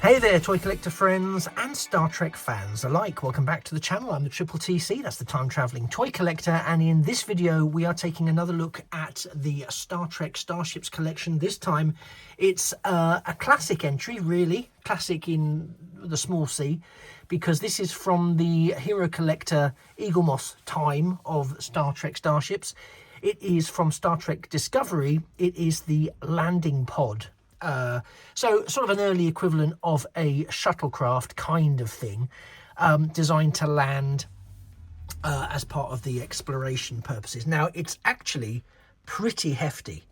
Hey there, toy collector friends and Star Trek fans alike. Welcome back to the channel. I'm the Triple TC, that's the time traveling toy collector, and in this video we are taking another look at the Star Trek Starships collection. This time it's a classic entry, really classic in the small c, because this is from the Hero Collector Eagle Moss time of Star Trek Starships. It is from Star Trek Discovery. It is the landing pod. So sort of an early equivalent of a shuttlecraft kind of thing, designed to land as part of the exploration purposes. Now, it's actually pretty hefty,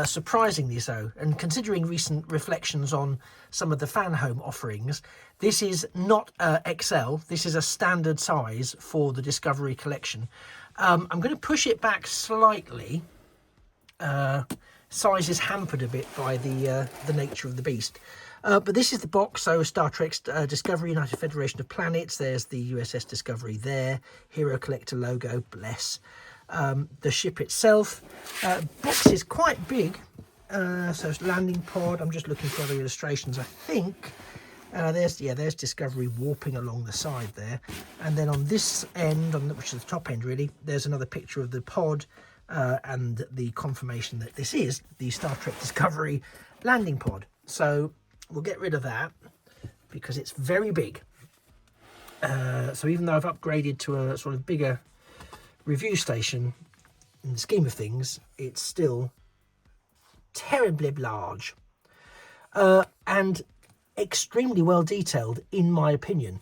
surprisingly so, and considering recent reflections on some of the fan home offerings, this is not XL, this is a standard size for the Discovery collection. I'm going to push it back slightly. Size is hampered a bit by the nature of the beast, but this is the box. So Star Trek Discovery, United Federation of Planets, there's the USS Discovery there, Hero Collector logo, bless. The ship itself, box is quite big, so it's landing pod. I'm just looking for other illustrations. I think there's Discovery warping along the side there, and then on this end, which is the top end really, there's another picture of the pod. And the confirmation that this is the Star Trek Discovery landing pod. So we'll get rid of that because it's very big. So even though I've upgraded to a sort of bigger review station, in the scheme of things, it's still terribly large and extremely well detailed, in my opinion.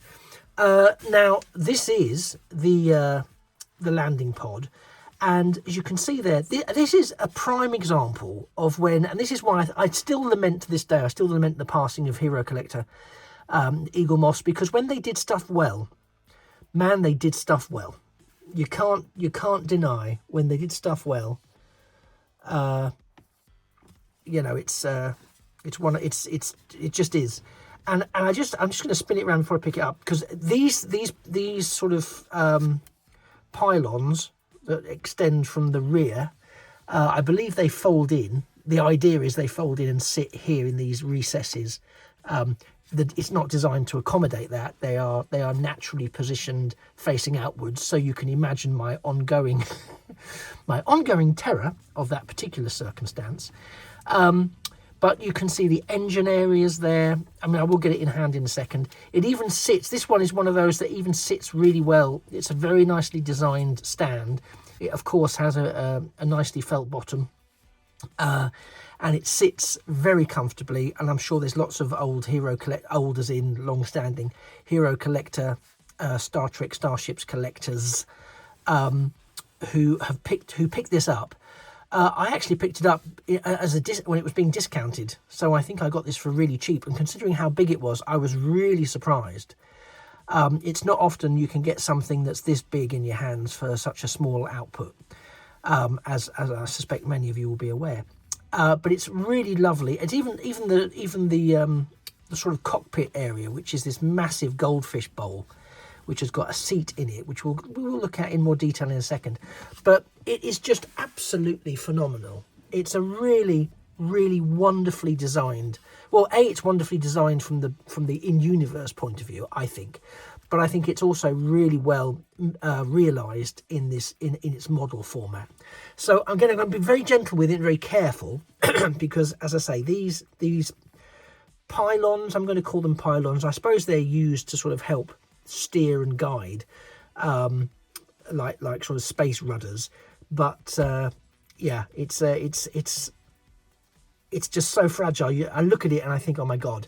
Now, this is the landing pod. And as you can see there, this is a prime example of when, and this is why I still lament to this day, I still lament the passing of Hero Collector Eagle Moss, because when they did stuff well, man, they did stuff well. You can't deny when they did stuff well. You know, it just is. And I'm just going to spin it around before I pick it up, because these sort of pylons that extend from the rear, I believe they fold in. The idea is they fold in and sit here in these recesses. It's not designed to accommodate that. They are naturally positioned facing outwards, so you can imagine my ongoing terror of that particular circumstance. But you can see the engine areas there. I mean, I will get it in hand in a second. It even sits, this one is one of those that even sits really well. It's a very nicely designed stand. It, of course, has a nicely felt bottom. And it sits very comfortably. And I'm sure there's lots of old old as in long-standing, Hero Collector, Star Trek Starships collectors who picked this up. I actually picked it up as when it was being discounted, so I think I got this for really cheap. And considering how big it was, I was really surprised. It's not often you can get something that's this big in your hands for such a small output, as I suspect many of you will be aware. But it's really lovely. It's even the sort of cockpit area, which is this massive goldfish bowl, which has got a seat in it, which we will look at in more detail in a second. But it is just absolutely phenomenal. It's a really, really wonderfully designed. Well, it's wonderfully designed from the in-universe point of view, I think. But I think it's also really well realised in its model format. So I'm going to be very gentle with it, very careful, because, as I say, these pylons, I'm going to call them pylons. I suppose they're used to sort of help steer and guide, like sort of space rudders, but yeah, it's just so fragile. I look at it and I think, oh my god.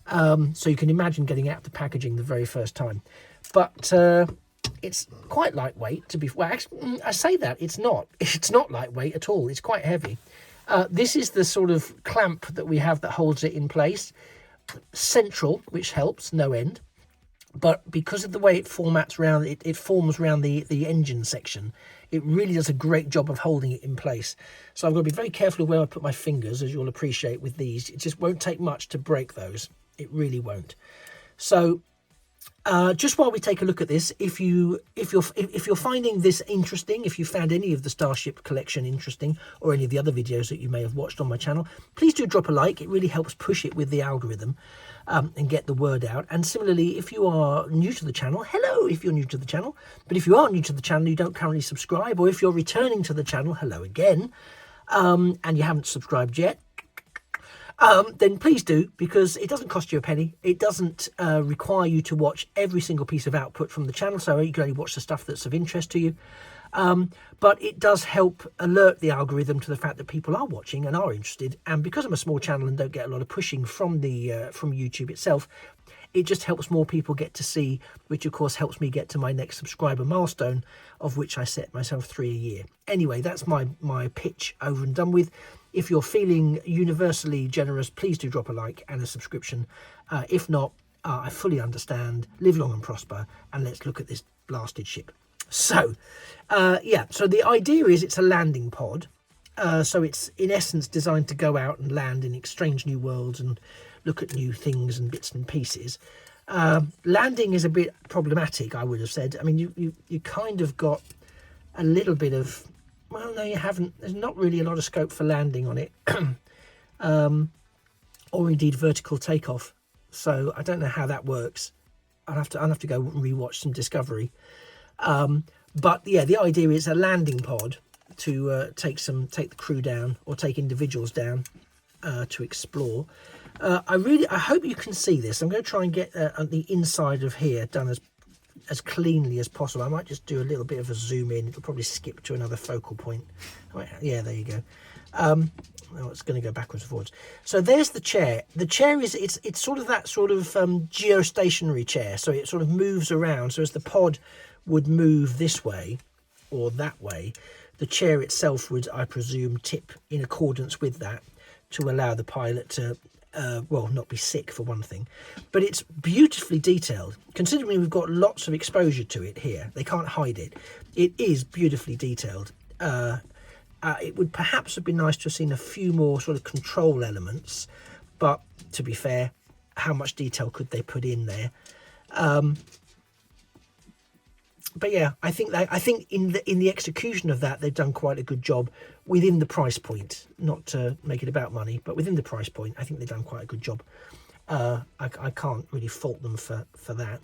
So you can imagine getting out the packaging the very first time, but it's quite lightweight. Actually, I say that it's not lightweight at all. It's quite heavy. This is the sort of clamp that we have that holds it in place, central, which helps no end. But because of the way it formats around, it forms around the engine section, it really does a great job of holding it in place. So I've got to be very careful of where I put my fingers, as you'll appreciate with these. It just won't take much to break those. It really won't. So Just while we take a look at this, if you're finding this interesting, if you found any of the Starship collection interesting, or any of the other videos that you may have watched on my channel, please do drop a like. It really helps push it with the algorithm and get the word out. And similarly, if you are new to the channel, hello if you're new to the channel. But if you are new to the channel, you don't currently subscribe, or if you're returning to the channel, hello again, and you haven't subscribed yet, then please do, because it doesn't cost you a penny. It doesn't require you to watch every single piece of output from the channel, so you can only watch the stuff that's of interest to you. But it does help alert the algorithm to the fact that people are watching and are interested. And because I'm a small channel and don't get a lot of pushing from from YouTube itself, it just helps more people get to see, which of course helps me get to my next subscriber milestone, of which I set myself 3 a year. Anyway, that's my pitch over and done with. If you're feeling universally generous, please do drop a like and a subscription. If not, I fully understand. Live long and prosper, and let's look at this blasted ship. So, yeah, so the idea is it's a landing pod. So it's in essence designed to go out and land in strange new worlds and look at new things and bits and pieces. Landing is a bit problematic, I would have said. I mean, you kind of got a little bit of, well, no, you haven't. There's not really a lot of scope for landing on it, or indeed vertical takeoff. So I don't know how that works. I'll have to go and rewatch some Discovery. But yeah, the idea is a landing pod to take the crew down, or take individuals down to explore. I hope you can see this. I'm going to try and get the inside of here done as cleanly as possible. I might just do a little bit of a zoom in. It'll probably skip to another focal point. Yeah, there you go. Oh, it's going to go backwards and forwards. So there's the chair. The chair is it's sort of that sort of geostationary chair. So it sort of moves around. So as the pod would move this way or that way, the chair itself would, I presume, tip in accordance with that to allow the pilot to well, not be sick, for one thing. But it's beautifully detailed, considering we've got lots of exposure to it here. They can't hide it. It is beautifully detailed. It would perhaps have been nice to have seen a few more sort of control elements, but to be fair, how much detail could they put in there? But yeah, I think in the execution of that, they've done quite a good job within the price point. Not to make it about money, but within the price point, I think they've done quite a good job. I can't really fault them for that.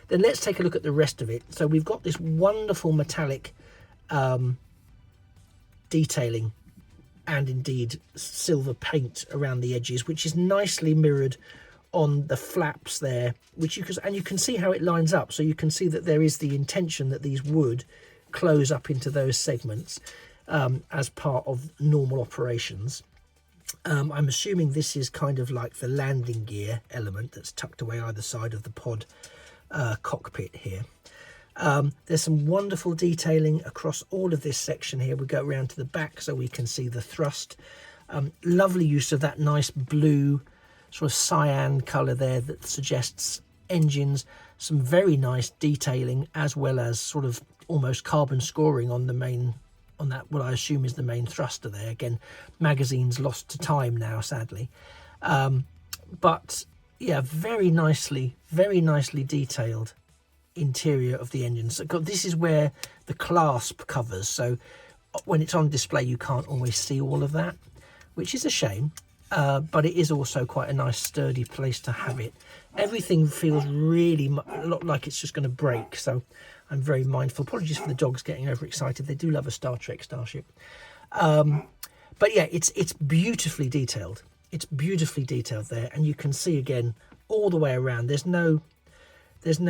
Then let's take a look at the rest of it. So we've got this wonderful metallic detailing and indeed silver paint around the edges, which is nicely mirrored on the flaps there, which you can see how it lines up. So you can see that there is the intention that these would close up into those segments as part of normal operations. I'm assuming this is kind of like the landing gear element that's tucked away either side of the pod cockpit here. There's some wonderful detailing across all of this section here. We go around to the back so we can see the thrust. Lovely use of that nice blue sort of cyan colour there that suggests engines. Some very nice detailing, as well as sort of almost carbon scoring on the main, on that what I assume is the main thruster there. Again, magazines lost to time now, sadly. But yeah, very nicely detailed interior of the engine. So this is where the clasp covers, so when it's on display you can't always see all of that, which is a shame. But it is also quite a nice sturdy place to have it. Everything feels really a lot like it's just going to break, so I'm very mindful. Apologies for the dogs getting overexcited. They do love a Star Trek starship. But yeah, it's beautifully detailed. It's beautifully detailed there, and you can see again all the way around. There's no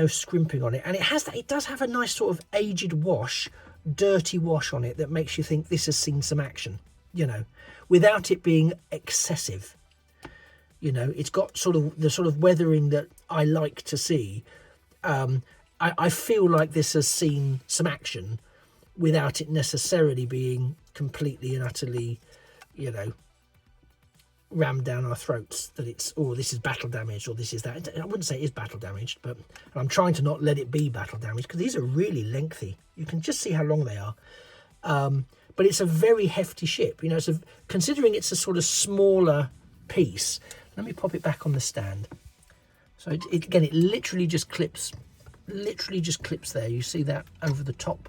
scrimping on it, and it does have a nice sort of aged wash, dirty wash on it that makes you think this has seen some action, you know, without it being excessive. You know, it's got sort of the sort of weathering that I like to see. I feel like this has seen some action without it necessarily being completely and utterly, you know, rammed down our throats, that it's, oh, this is battle damaged, or this is that. I wouldn't say it is battle damaged, but I'm trying to not let it be battle damaged, because these are really lengthy. You can just see how long they are. But it's a very hefty ship, you know. Considering it's a sort of smaller piece. Let me pop it back on the stand So again, it literally just clips there. You see that over the top,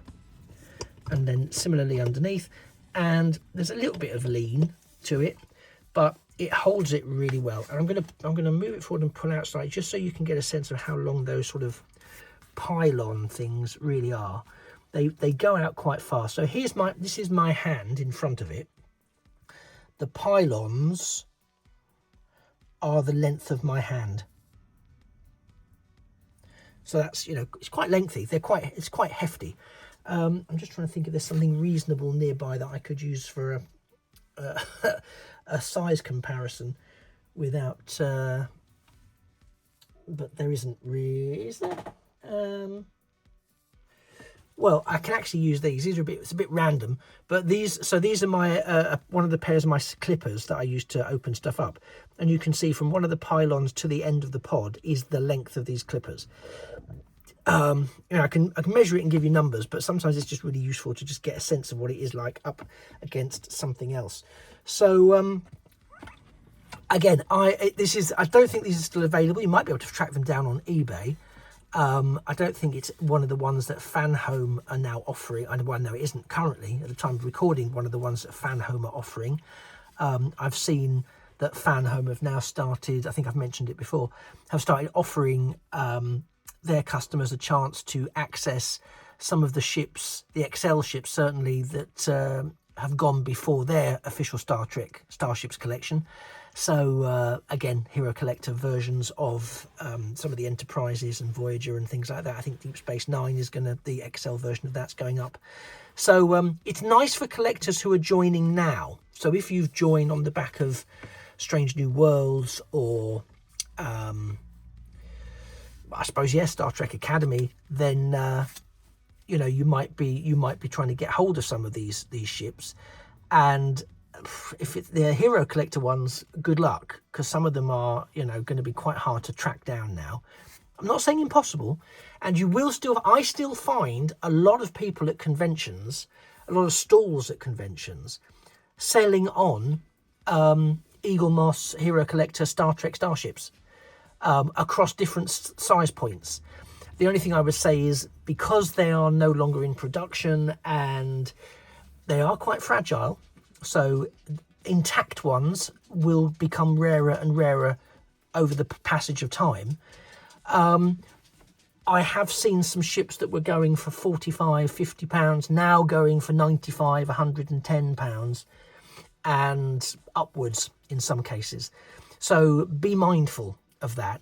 and then similarly underneath. And there's a little bit of lean to it, but it holds it really well. And I'm gonna move it forward and pull out slightly, just so you can get a sense of how long those sort of pylon things really are. They go out quite fast. So this is my hand in front of it. The pylons are the length of my hand. So that's, it's quite lengthy. It's quite hefty. I'm just trying to think if there's something reasonable nearby that I could use for a size comparison without, but there isn't really, is there? Well, I can actually use these. These are it's a bit random, but these are my one of the pairs of my clippers that I use to open stuff up. And you can see from one of the pylons to the end of the pod is the length of these clippers. I can measure it and give you numbers, but sometimes it's just really useful to just get a sense of what it is like up against something else. So again, I don't think these are still available. You might be able to track them down on eBay. I don't think it's one of the ones that Fanhome are now offering. Well, no, it isn't currently at the time of recording one of the ones that Fanhome are offering. I've seen that Fanhome have now started, I think I've mentioned it before, have started offering their customers a chance to access some of the ships, the XL ships certainly, that have gone before their official Star Trek Starships collection. So again, Hero Collector versions of some of the Enterprises and Voyager and things like that. I think Deep Space Nine is the XL version of that's going up. So it's nice for collectors who are joining now. So if you've joined on the back of Strange New Worlds or I suppose, yes, Star Trek Academy, then you might be trying to get hold of some of these ships. And if it's the Hero Collector ones, good luck, because some of them are going to be quite hard to track down now. I'm not saying impossible, and I still find a lot of people at conventions, a lot of stalls at conventions, selling on Eagle Moss Hero Collector Star Trek starships across different size points. The only thing I would say is, because they are no longer in production and they are quite fragile, so intact ones will become rarer and rarer over the passage of time. I have seen some ships that were going for £45-50 now going for £95, £110 and upwards in some cases. So be mindful of that.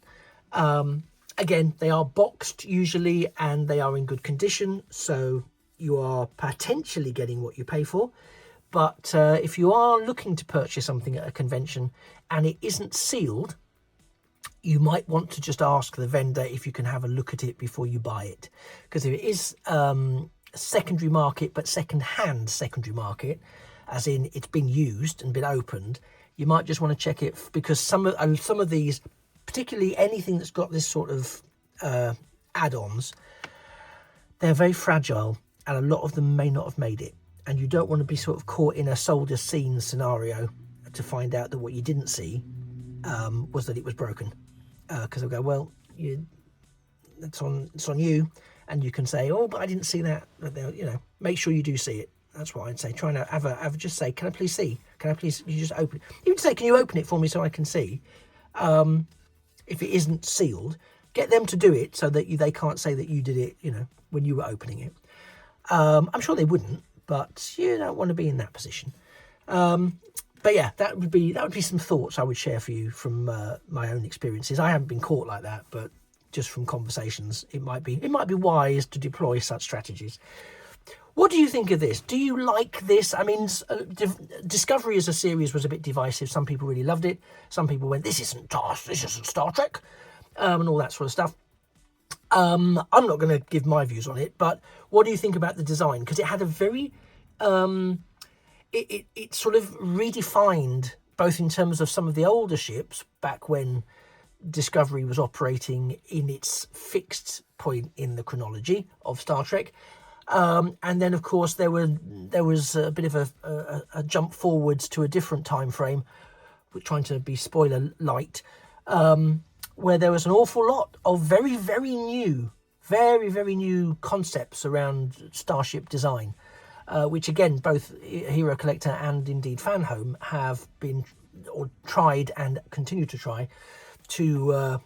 Again, they are boxed usually and they are in good condition, so you are potentially getting what you pay for. But if you are looking to purchase something at a convention and it isn't sealed, you might want to just ask the vendor if you can have a look at it before you buy it. Because if it is secondary market, but second-hand secondary market, as in it's been used and been opened, you might just want to check it, because some of these, particularly anything that's got this sort of add-ons, they're very fragile and a lot of them may not have made it. And you don't want to be sort of caught in a soldier scene scenario to find out that what you didn't see was that it was broken. Because they'll go, well, it's on you, and you can say, oh, but I didn't see that. But make sure you do see it. That's what I'd say. Try and just say, can I please see? Can I please? You just open it. Even say, can you open it for me so I can see? If it isn't sealed, get them to do it so that they can't say that you did it. When you were opening it. I'm sure they wouldn't, but you don't want to be in that position. But yeah, that would be some thoughts I would share for you from my own experiences. I haven't been caught like that, but just from conversations, it might be wise to deploy such strategies. What do you think of this? Do you like this? I mean, Discovery as a series was a bit divisive. Some people really loved it. Some people went, this isn't Star Trek, and all that sort of stuff. I'm not going to give my views on it, but what do you think about the design? Because it had a very it sort of redefined, both in terms of some of the older ships back when Discovery was operating in its fixed point in the chronology of Star Trek, and then of course there was a bit of a jump forwards to a different time frame, trying to be spoiler light, where there was an awful lot of very, very new concepts around starship design, which again, both Hero Collector and indeed Fan Home have been or tried and continue to try to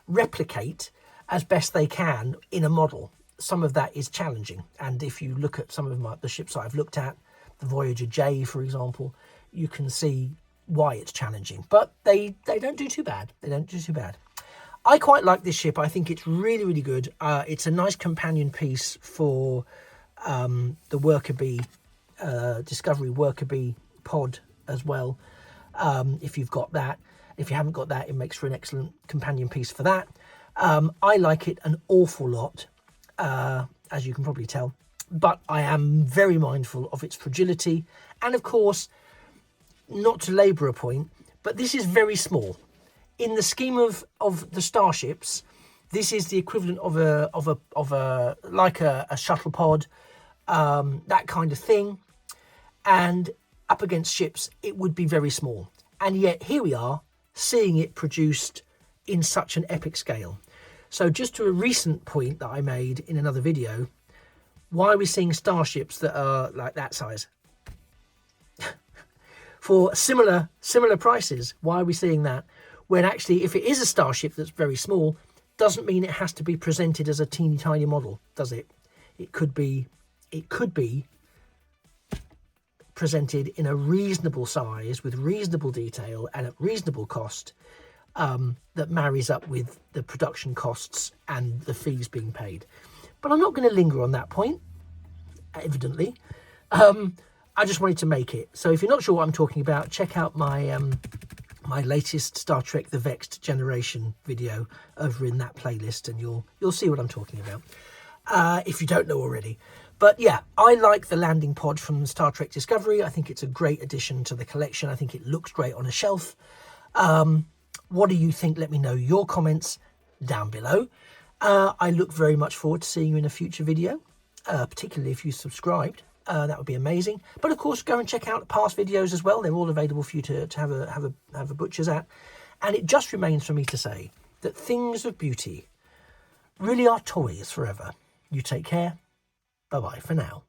replicate as best they can in a model. Some of that is challenging, and if you look at some of the ships I've looked at, the Voyager J, for example, you can see why it's challenging, but they don't do too bad. They don't do too bad. I quite like this ship. I think it's really, really good. It's a nice companion piece for the Worker Bee, Discovery Worker Bee pod as well. If you've got that. If you haven't got that, it makes for an excellent companion piece for that. I like it an awful lot, as you can probably tell, but I am very mindful of its fragility. And of course, not to labour a point, but this is very small. In the scheme of the starships, this is the equivalent of a like a shuttle pod, that kind of thing. And up against ships, it would be very small. And yet here we are, seeing it produced in such an epic scale. So just to a recent point that I made in another video, why are we seeing starships that are like that size? For similar prices, why are we seeing that? When actually, if it is a starship that's very small, doesn't mean it has to be presented as a teeny tiny model, does it? It could be presented in a reasonable size with reasonable detail and at reasonable cost, that marries up with the production costs and the fees being paid. But I'm not going to linger on that point, evidently. I just wanted to make it. So if you're not sure what I'm talking about, check out my my latest Star Trek The Vexed Generation video over in that playlist, and you'll see what I'm talking about, if you don't know already. But yeah, I like the landing pod from Star Trek Discovery. I think it's a great addition to the collection. I think it looks great on a shelf. What do you think? Let me know your comments down below. I look very much forward to seeing you in a future video, particularly if you subscribed. That would be amazing. But of course, go and check out past videos as well. They're all available for you to have a butcher's at. And it just remains for me to say that things of beauty really are toys forever. You take care. Bye-bye for now.